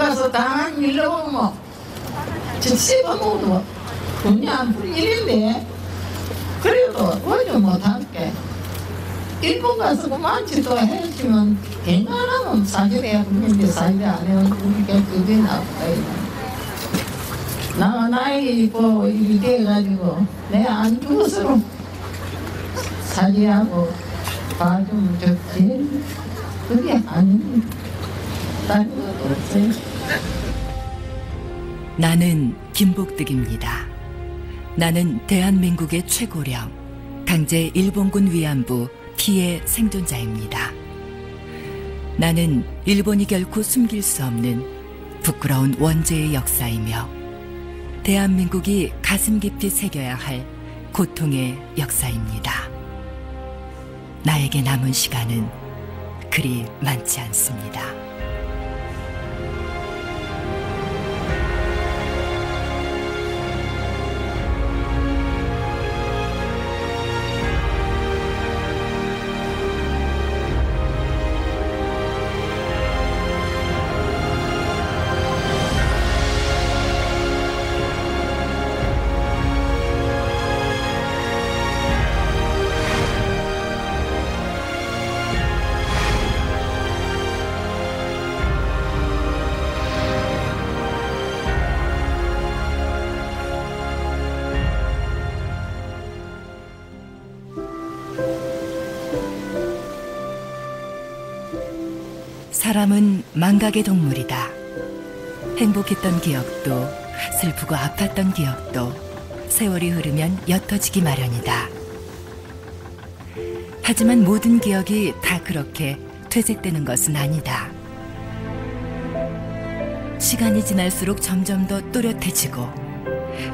가서 당한 일로 보면 저 씹어먹어도 돈이 안 풀 일인데 그래도 오지 못할게. 일본 가서 그만치도 해주면 웬만하면 사실이야. 근데 사실 안 해요. 우리가 그게 나빠요. 나가 나이 있고 이렇게 해가지고 내 안 죽어서 살이하고 봐주면 좋지. 그게 아닙니다. 다른 것도 없어요. 나는 김복득입니다. 나는 대한민국의 최고령 강제 일본군 위안부 피해 생존자입니다. 나는 일본이 결코 숨길 수 없는 부끄러운 원죄의 역사이며 대한민국이 가슴 깊이 새겨야 할 고통의 역사입니다. 나에게 남은 시간은 그리 많지 않습니다. 사람은 망각의 동물이다. 행복했던 기억도 슬프고 아팠던 기억도 세월이 흐르면 옅어지기 마련이다. 하지만 모든 기억이 다 그렇게 퇴색되는 것은 아니다. 시간이 지날수록 점점 더 또렷해지고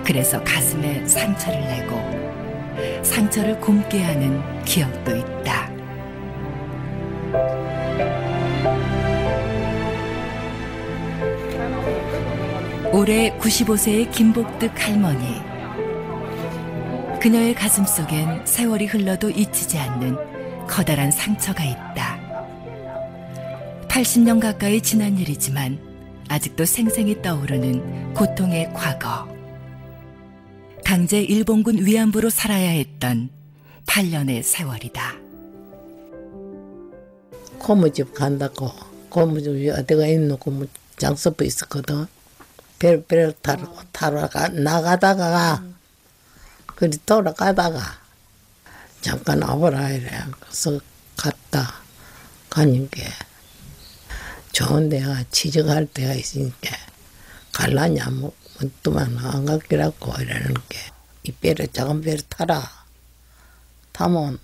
그래서 가슴에 상처를 내고 상처를 곪게 하는 기억도 있다. 올해 95세의 김복득 할머니. 그녀의 가슴 속엔 세월이 흘러도 잊히지 않는 커다란 상처가 있다. 80년 가까이 지난 일이지만 아직도 생생히 떠오르는 고통의 과거. 강제 일본군 위안부로 살아야 했던 8년의 세월이다. 고무집 간다고 고무집이 어디가 있는 고무 장소부 있었거든. 배를 타러 나가다가 그리 돌아가다가 잠깐 와보라 이래. 그래서 갔다 가니까 좋은 데가 취직할 데가 있으니까 갈라냐 뭐 또만 안 갈기라고 이러는 게 이 배를 작은 배를 타라. 타면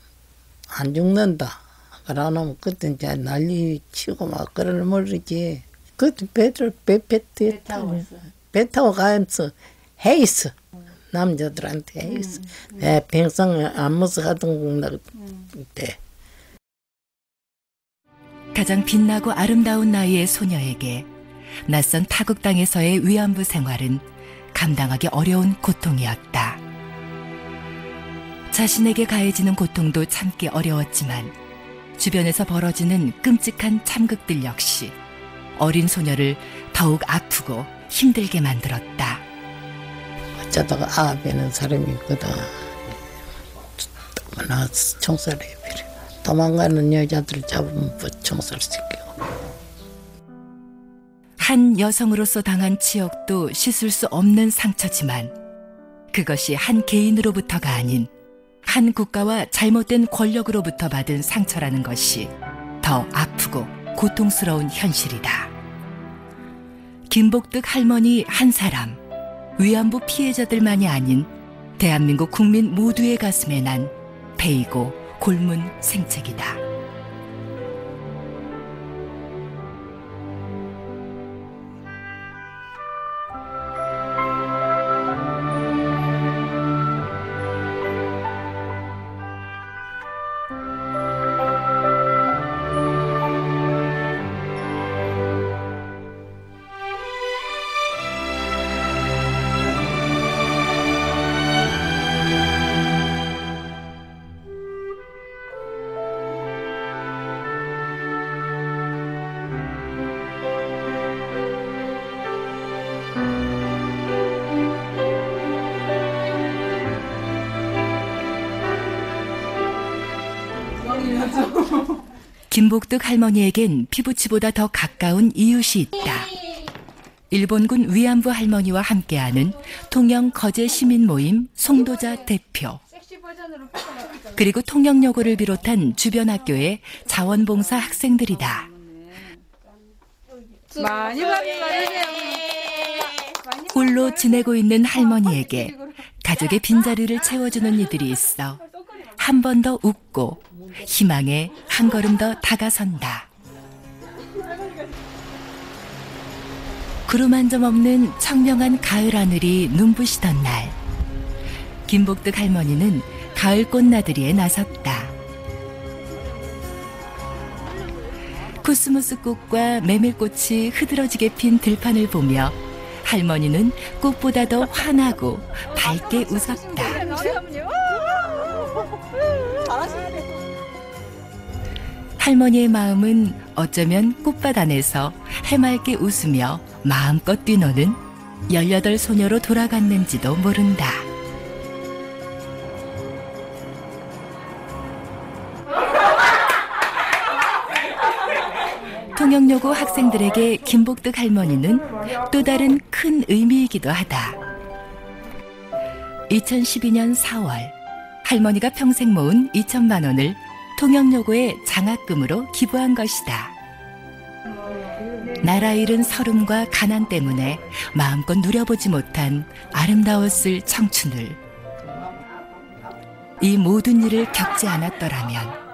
안 죽는다. 그러면 그때 이제 난리 치고 막 그럴 모르지. 그때 배 타고 가면서 헤이스 남자들한테 헤이스 내 평생 안 먹어 하던 때 가장 빛나고 아름다운 나이의 소녀에게 낯선 타국 땅에서의 위안부 생활은 감당하기 어려운 고통이었다. 자신에게 가해지는 고통도 참기 어려웠지만 주변에서 벌어지는 끔찍한 참극들 역시 어린 소녀를 더욱 아프고 힘들게 만들었다. 어쩌다가 아베는 사람이 있거든. 나 총살해 버려. 도망가는 여자들 잡으면 총살 시키고. 한 여성으로서 당한 치욕도 씻을 수 없는 상처지만 그것이 한 개인으로부터가 아닌 한 국가와 잘못된 권력으로부터 받은 상처라는 것이 더 아프고 고통스러운 현실이다. 김복득 할머니 한 사람, 위안부 피해자들만이 아닌 대한민국 국민 모두의 가슴에 난 베이고 골문 생책이다. 김복득 할머니에겐 피부치보다 더 가까운 이웃이 있다. 일본군 위안부 할머니와 함께하는 통영 거제 시민 모임 송도자 대표. 그리고 통영여고를 비롯한 주변 학교의 자원봉사 학생들이다. 많이 받으세요. 홀로 지내고 있는 할머니에게 가족의 빈자리를 채워주는 이들이 있어 한 번 더 웃고 희망에 한 걸음 더 다가선다. 구름 한 점 없는 청명한 가을 하늘이 눈부시던 날, 김복득 할머니는 가을 꽃나들이에 나섰다. 코스모스 꽃과 메밀꽃이 흐드러지게 핀 들판을 보며 할머니는 꽃보다 더 환하고 밝게 웃었다. 할머니의 마음은 어쩌면 꽃밭 안에서 해맑게 웃으며 마음껏 뛰노는 18 소녀로 돌아갔는지도 모른다. 통영여고 학생들에게 김복득 할머니는 또 다른 큰 의미이기도 하다. 2012년 4월 할머니가 평생 모은 2천만 원을 통영여고에 장학금으로 기부한 것이다. 나라 잃은 서름과 가난 때문에 마음껏 누려보지 못한 아름다웠을 청춘을, 이 모든 일을 겪지 않았더라면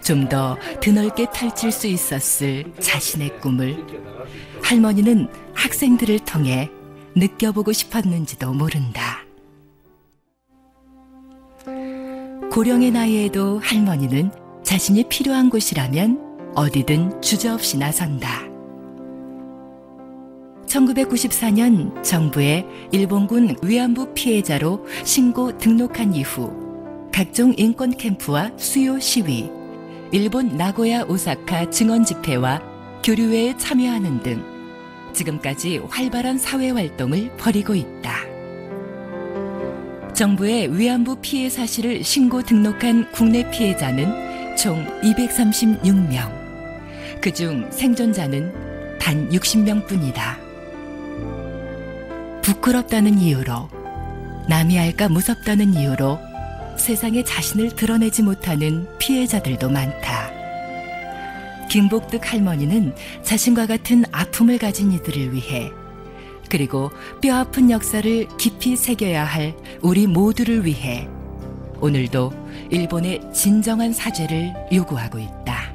좀 더 드넓게 펼칠 수 있었을 자신의 꿈을 할머니는 학생들을 통해 느껴보고 싶었는지도 모른다. 고령의 나이에도 할머니는 자신이 필요한 곳이라면 어디든 주저없이 나선다. 1994년 정부에 일본군 위안부 피해자로 신고 등록한 이후 각종 인권 캠프와 수요 시위, 일본 나고야 오사카 증언 집회와 교류회에 참여하는 등 지금까지 활발한 사회 활동을 벌이고 있다. 정부의 위안부 피해 사실을 신고 등록한 국내 피해자는 총 236명. 그중 생존자는 단 60명뿐이다. 부끄럽다는 이유로, 남이 알까 무섭다는 이유로 세상에 자신을 드러내지 못하는 피해자들도 많다. 김복득 할머니는 자신과 같은 아픔을 가진 이들을 위해, 그리고 뼈아픈 역사를 깊이 새겨야 할 우리 모두를 위해 오늘도 일본의 진정한 사죄를 요구하고 있다.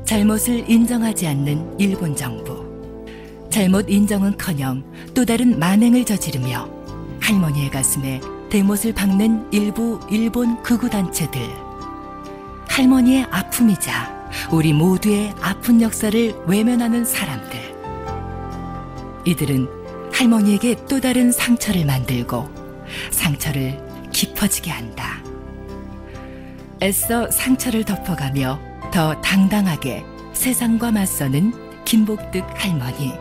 잘못을 인정하지 않는 일본 정부. 잘못 인정은커녕 또 다른 만행을 저지르며 할머니의 가슴에 대못을 박는 일부 일본 극우단체들. 할머니의 아픔이자 우리 모두의 아픈 역사를 외면하는 사람들. 이들은 할머니에게 또 다른 상처를 만들고 상처를 깊어지게 한다. 애써 상처를 덮어가며 더 당당하게 세상과 맞서는 김복득 할머니.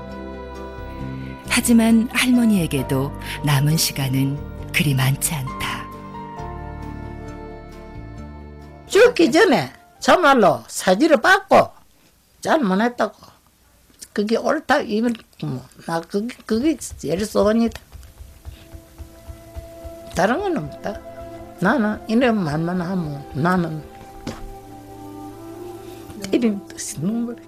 하지만 할머니에게도 남은 시간은 그리 많지 않다. 죽기 전에 정말로 사지를 받고 잘못했다고, 그게 옳다 이면 나 그게 제일 소원이다. 다른 건 없다. 나는 이런 말만 하면 나는 이런 뜻이 눈물이.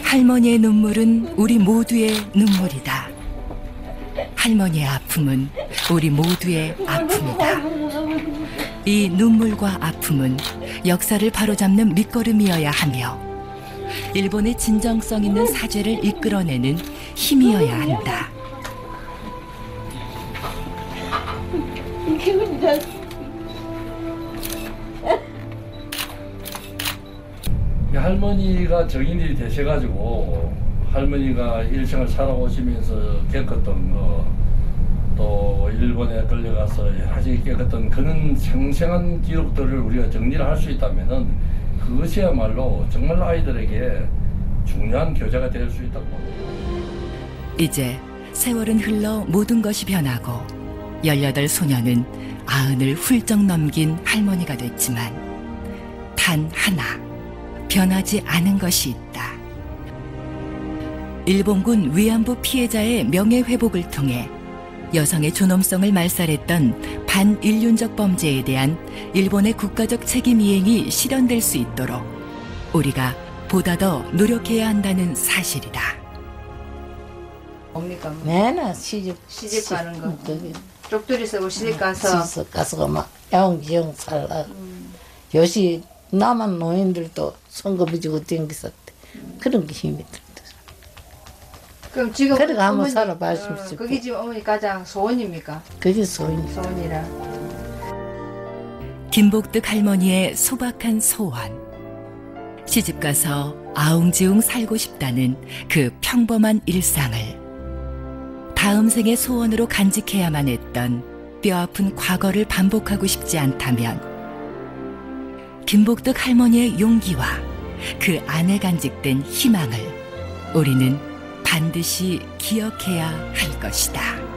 할머니의 눈물은 우리 모두의 눈물이다. 할머니의 아픔은 우리 모두의 아픔이다. 이 눈물과 아픔은 역사를 바로잡는 밑거름이어야 하며 일본의 진정성 있는 사죄를 이끌어내는 힘이어야 한다. 할머니가 정인이 되셔가지고 할머니가 일생을 살아오시면서 겪었던 거, 또 일본에 끌려가서 여러 가지 겪었던 그런 생생한 기록들을 우리가 정리를 할 수 있다면은 그것이야말로 정말 아이들에게 중요한 교재가 될 수 있다고 봅니다. 이제 세월은 흘러 모든 것이 변하고 18 소녀는 90을 훌쩍 넘긴 할머니가 됐지만 단 하나 변하지 않은 것이 있다. 일본군 위안부 피해자의 명예회복을 통해 여성의 존엄성을 말살했던 반인륜적 범죄에 대한 일본의 국가적 책임 이행이 실현될 수 있도록 우리가 보다 더 노력해야 한다는 사실이다. 뭡니까? 내나 시집 가는 거. 거기 쪽두리 쓰고 시집 가서 가서 막 애옹지용 살라. 요시 남한 노인들도 선거비 주고 댕기었대. 그런 게 힘이 들다. 그럼 지금 그래가 한번 어머니, 살아봐주십시오. 그게 지금 어머니 가장 소원입니까? 그게 소인이. 소원이라. 김복득 할머니의 소박한 소원. 시집가서 아웅지웅 살고 싶다는 그 평범한 일상을 다음 생의 소원으로 간직해야만 했던 뼈아픈 과거를 반복하고 싶지 않다면 김복득 할머니의 용기와 그 안에 간직된 희망을 우리는 반드시 기억해야 할 것이다.